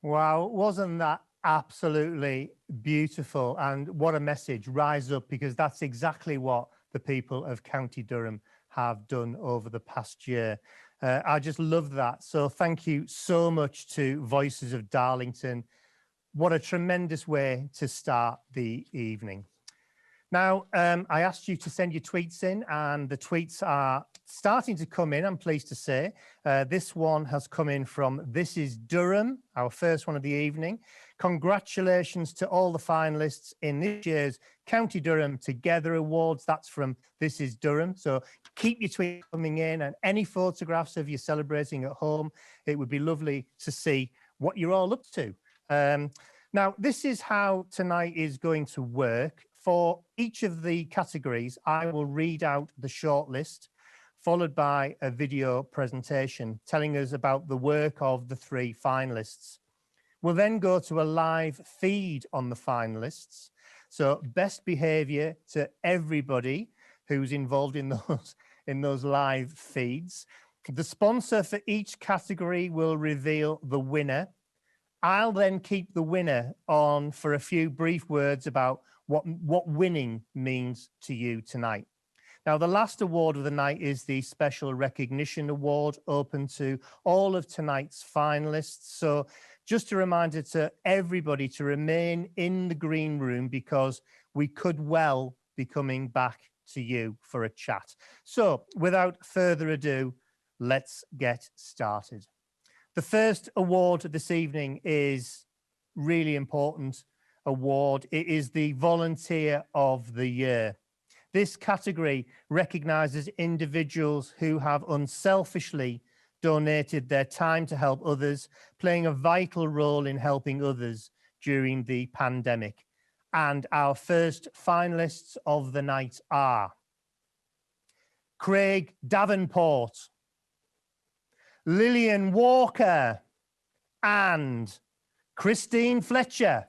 Wow, wasn't that absolutely beautiful? And what a message, rise up, because that's exactly what the people of County Durham have done over the past year. I just love that. So thank you so much to Voices of Darlington. What a tremendous way to start the evening. Now, I asked you to send your tweets in, and the tweets are starting to come in, I'm pleased to say. This one has come in from This is Durham, our first one of the evening. Congratulations to all the finalists in this year's County Durham Together Awards. That's from This is Durham. So keep your tweets coming in, and any photographs of you celebrating at home. It would be lovely to see what you're all up to. Now, this is how tonight is going to work. For each of the categories, I will read out the shortlist, followed by a video presentation telling us about the work of the three finalists. We'll then go to a live feed on the finalists. So best behaviour to everybody who's involved in those live feeds. The sponsor for each category will reveal the winner. I'll then keep the winner on for a few brief words about what winning means to you tonight. Now, the last award of the night is the Special Recognition Award, open to all of tonight's finalists. So just a reminder to everybody to remain in the green room, because we could well be coming back to you for a chat. So without further ado, let's get started. The first award this evening is really important award. It is the Volunteer of the Year. This category recognises individuals who have unselfishly donated their time to help others, playing a vital role in helping others during the pandemic. And our first finalists of the night are Craig Davenport, Lillian Walker, and Christine Fletcher.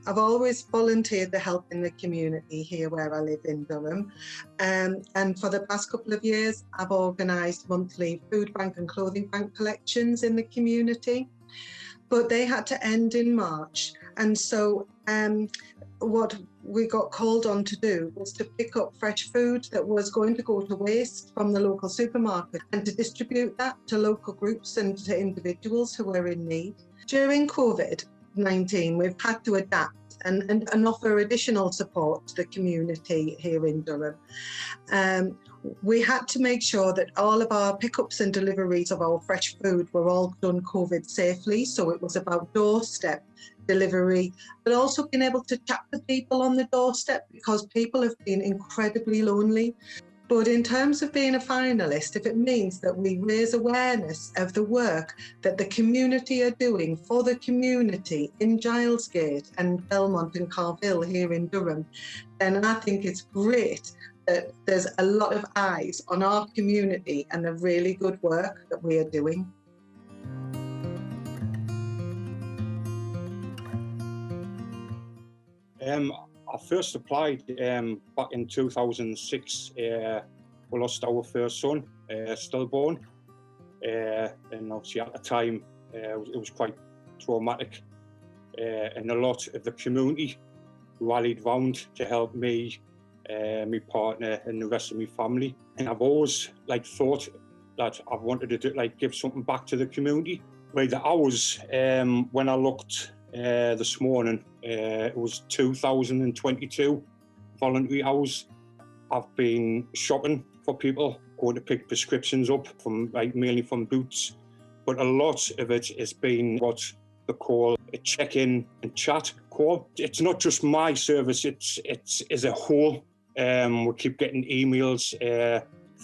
I've always volunteered to help in the community here where I live in Durham. And for the past couple of years, I've organised monthly food bank and clothing bank collections in the community. But they had to end in March. And so what we got called on to do was to pick up fresh food that was going to go to waste from the local supermarket and to distribute that to local groups and to individuals who were in need. During COVID-19, we've had to adapt and offer additional support to the community here in Durham. We had to make sure that all of our pickups and deliveries of our fresh food were all done COVID safely. So it was about doorstep delivery, but also being able to chat to people on the doorstep, because people have been incredibly lonely. But in terms of being a finalist, if it means that we raise awareness of the work that the community are doing for the community in Gilesgate and Belmont and Carville here in Durham, then I think it's great that there's a lot of eyes on our community and the really good work that we are doing. I first applied back in 2006. We lost our first son, stillborn, and obviously at the time it was quite traumatic, and a lot of the community rallied round to help me, my partner and the rest of my family. And I've always thought that I've wanted to do, give something back to the community. By the hours, when I looked this morning, it was 2022 voluntary hours. I've been shopping for people, going to pick prescriptions up from mainly from Boots, but a lot of it has been what they call a check-in and chat call. It's not just my service; it's as a whole. We keep getting emails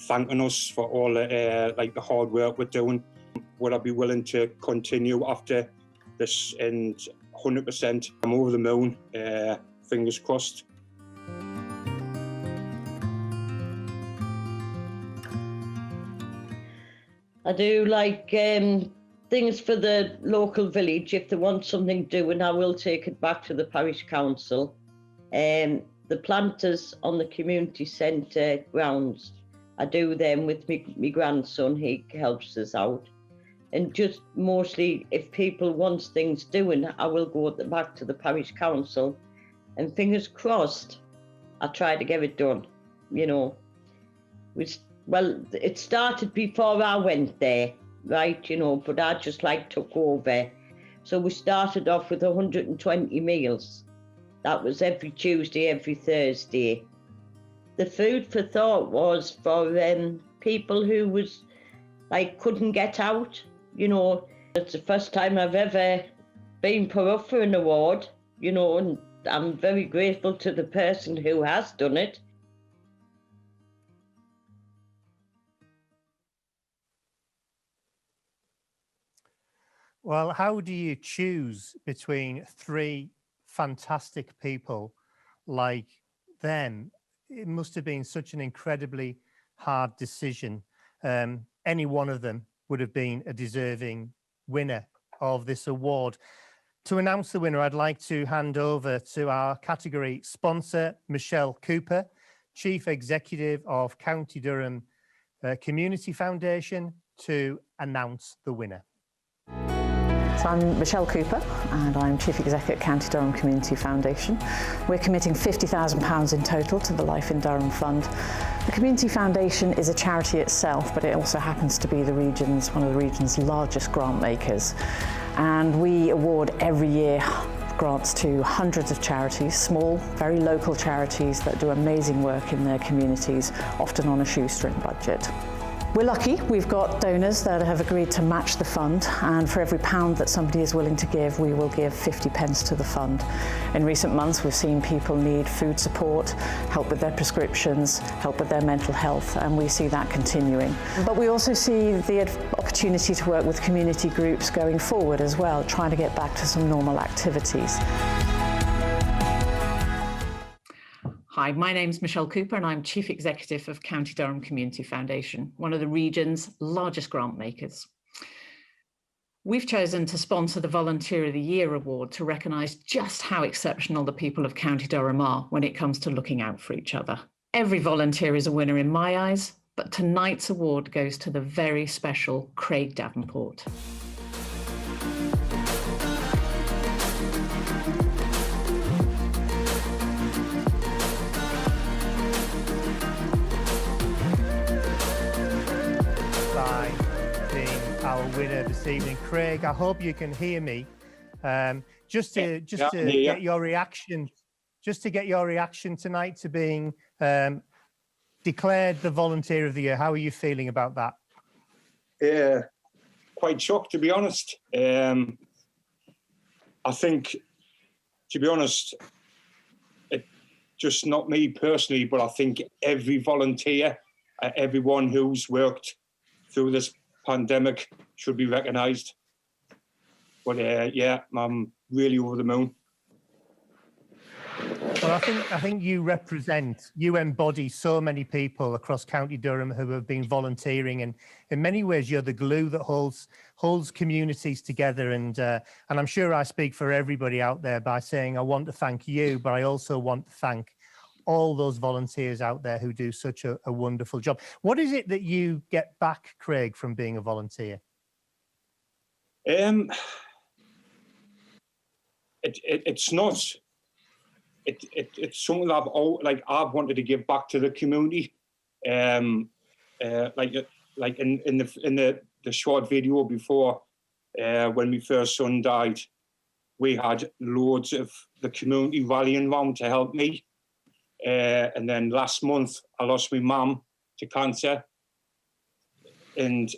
thanking us for all the hard work we're doing. Would I be willing to continue after this? And 100%, I'm over the moon. Fingers crossed. I do like things for the local village. If they want something doing, I will take it back to the parish council. The planters on the community centre grounds, I do them with my grandson. He helps us out. And just mostly, if people want things doing, I will go back to the parish council. And fingers crossed, I try to get it done. You know, well, it started before I went there, right? You know, but I just took over. So we started off with 120 meals. That was every Tuesday, every Thursday. The food for thought was for people who was couldn't get out. You know, it's the first time I've ever been put up for an award, you know, and I'm very grateful to the person who has done it. Well, how do you choose between three fantastic people like them? It must have been such an incredibly hard decision. Any one of them would have been a deserving winner of this award. To announce the winner, I'd like to hand over to our category sponsor, Michelle Cooper, Chief Executive of County Durham Community Foundation, to announce the winner. So I'm Michelle Cooper and I'm Chief Executive at County Durham Community Foundation. We're committing £50,000 in total to the Life in Durham Fund. The Community Foundation is a charity itself, but it also happens to be one of the region's largest grant makers. And we award every year grants to hundreds of charities, small, very local charities that do amazing work in their communities, often on a shoestring budget. We're lucky, we've got donors that have agreed to match the fund, and for every £1 that somebody is willing to give, we will give 50 pence to the fund. In recent months, we've seen people need food support, help with their prescriptions, help with their mental health, and we see that continuing. But we also see the opportunity to work with community groups going forward as well, trying to get back to some normal activities. Hi, my name's Michelle Cooper and I'm Chief Executive of County Durham Community Foundation, one of the region's largest grant makers. We've chosen to sponsor the Volunteer of the Year Award to recognise just how exceptional the people of County Durham are when it comes to looking out for each other. Every volunteer is a winner in my eyes, but tonight's award goes to the very special Craig Davenport. Our winner this evening, Craig. I hope you can hear me. Just to get your reaction, tonight to being declared the Volunteer of the Year. How are you feeling about that? Yeah, quite shocked, to be honest. I think, to be honest, it just not me personally, but I think every volunteer, everyone who's worked through this pandemic should be recognised. But yeah, I'm really over the moon. Well, I think you embody so many people across County Durham who have been volunteering, and in many ways you're the glue that holds communities together. And I'm sure I speak for everybody out there by saying I want to thank you, but I also want to thank all those volunteers out there who do such a wonderful job. What is it that you get back, Craig, from being a volunteer? It's not. It's something I've wanted to give back to the community. Like in the short video before, when my first son died, we had loads of the community rallying round to help me. And then last month, I lost my mum to cancer. And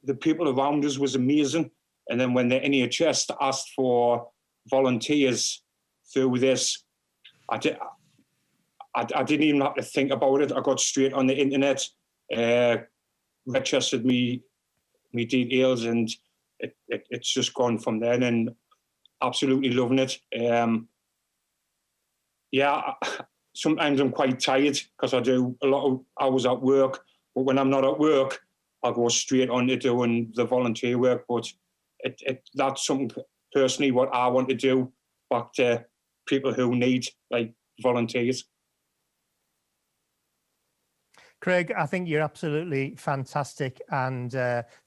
the people around us was amazing. And then when the NHS asked for volunteers through this, I didn't even have to think about it. I got straight on the internet, registered me details, and it's just gone from there. And absolutely loving it. Yeah. Sometimes I'm quite tired because I do a lot of hours at work, but when I'm not at work, I go straight on to doing the volunteer work. But that's something personally what I want to do back to people who need like volunteers. Craig, I think you're absolutely fantastic, and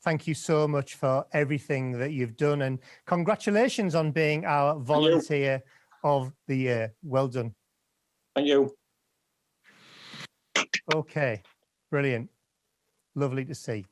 thank you so much for everything that you've done, and congratulations on being our volunteer of the year. Well done. Thank you. Okay, brilliant. Lovely to see.